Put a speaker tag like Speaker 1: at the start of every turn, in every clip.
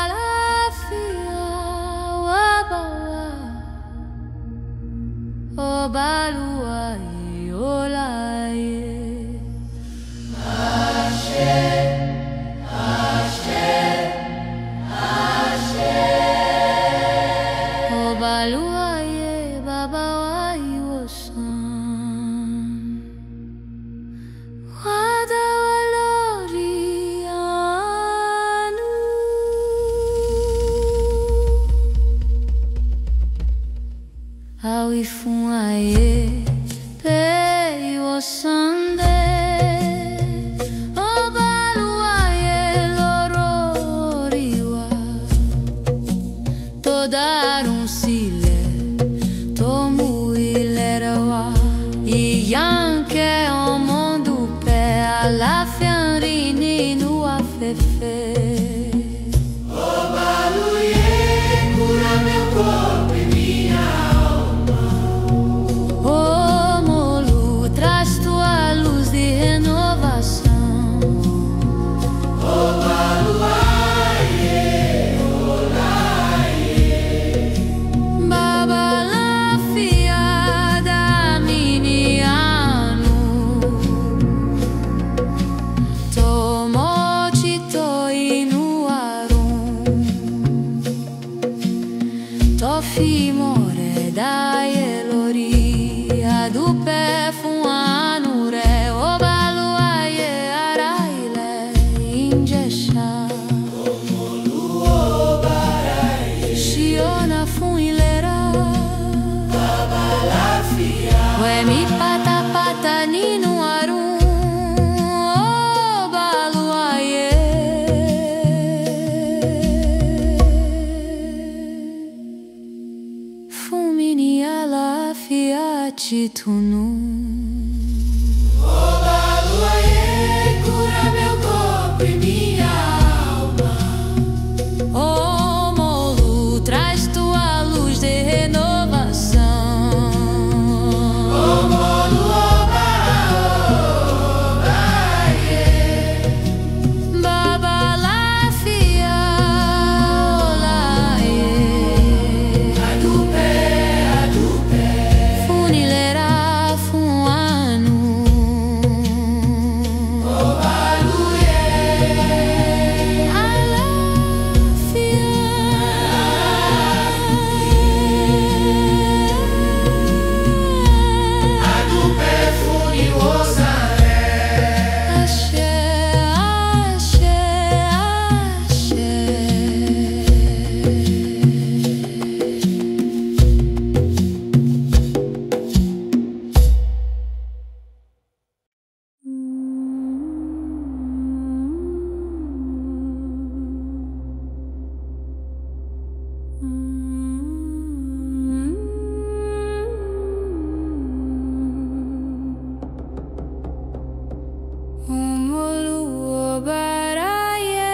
Speaker 1: Babalafia, wabawa, obaluaye, olaye. Ashe, Ashe, Ashe. Obaluaye, babawaye, wosan. Wada walorianu. Awifun aye, pei wosande. Obaluaye, lororiwa. Todarum sile, tomu ilerawa. Iyanke omondu pe alafianrini no afefe.
Speaker 2: Obaluye, cura meu corpo e minha alma.
Speaker 1: Ô Molu, traz tua luz de renovação.
Speaker 2: Obaluaye, olaye.
Speaker 1: Babalafia da miniano. Tomochi toi no arum. Tofi more da eloria do pé fuanure. Obaluaye araile injesha. Shiona fuilera.
Speaker 2: Babalafia,
Speaker 1: Wemi pata pata nino arum. Obaluaye. Fumini alafia titunu.
Speaker 2: Obaluaye, cura meu corpo e minha alma.
Speaker 1: Ô Molu, traz tua luz de renovação.
Speaker 2: Obaluaye,
Speaker 1: Babalafia, olaye.
Speaker 2: adupe, adupe.
Speaker 1: Funilera, fuano.
Speaker 2: Obaluye,
Speaker 1: Alafia.
Speaker 2: adupe funi osare.
Speaker 1: Axé, axé, axé. Molu obaraye,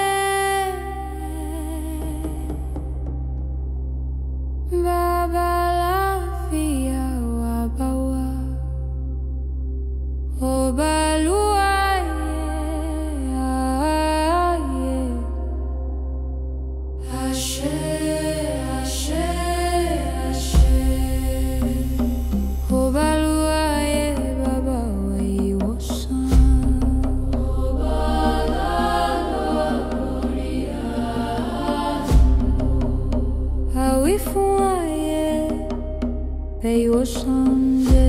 Speaker 1: Babalafia wabawa. Obaluaye, aye. Ashe, ashe, ashe. Obaluaye, babawaye, wosan. Awifuaye, pei wosande.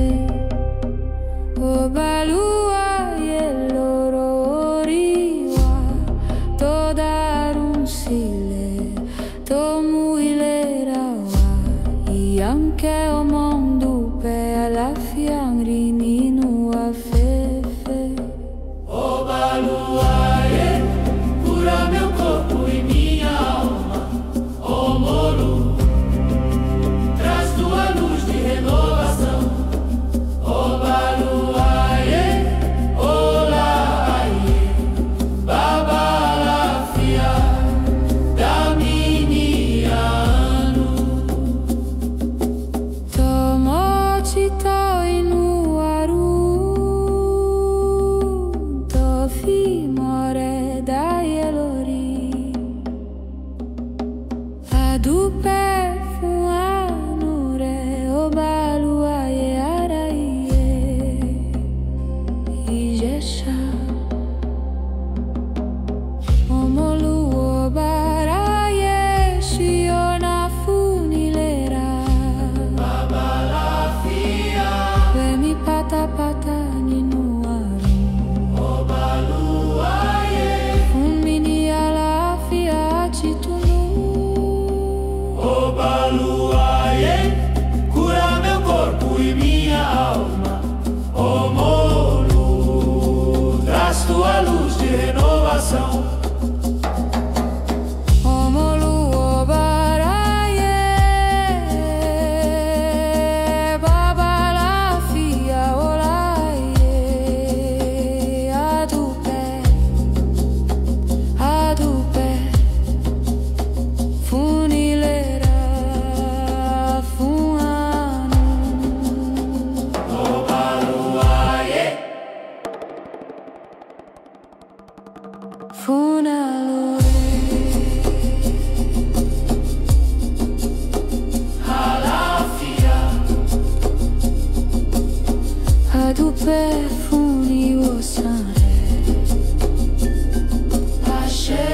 Speaker 1: Obaluaye, lororiwa. Todarum sile, tomu ilerawa. Iyanke omondu pe alafianrini no afefe.
Speaker 2: Obaluaye, cura meu corpo e minha alma. Ô Molu, traz tua luz de renovação. Obaluaye, olaye. Babalafia, da
Speaker 1: Adupe fuanure obaluaye araie Ijesha Omolu obaraye shiona funilera
Speaker 2: Babalafia
Speaker 1: Wemi pata pata ninuaru
Speaker 2: Obaluaye
Speaker 1: Umini alafia chitunu
Speaker 2: Obaluaye cura meu corpo e minha alma. Oh Molu, traz tua luz de renovação.
Speaker 1: Omolu obaraye babalafia olaye adupe funilera fuanu
Speaker 2: Obaluaye
Speaker 1: funalore
Speaker 2: alafia
Speaker 1: adupe funi osare
Speaker 2: Axé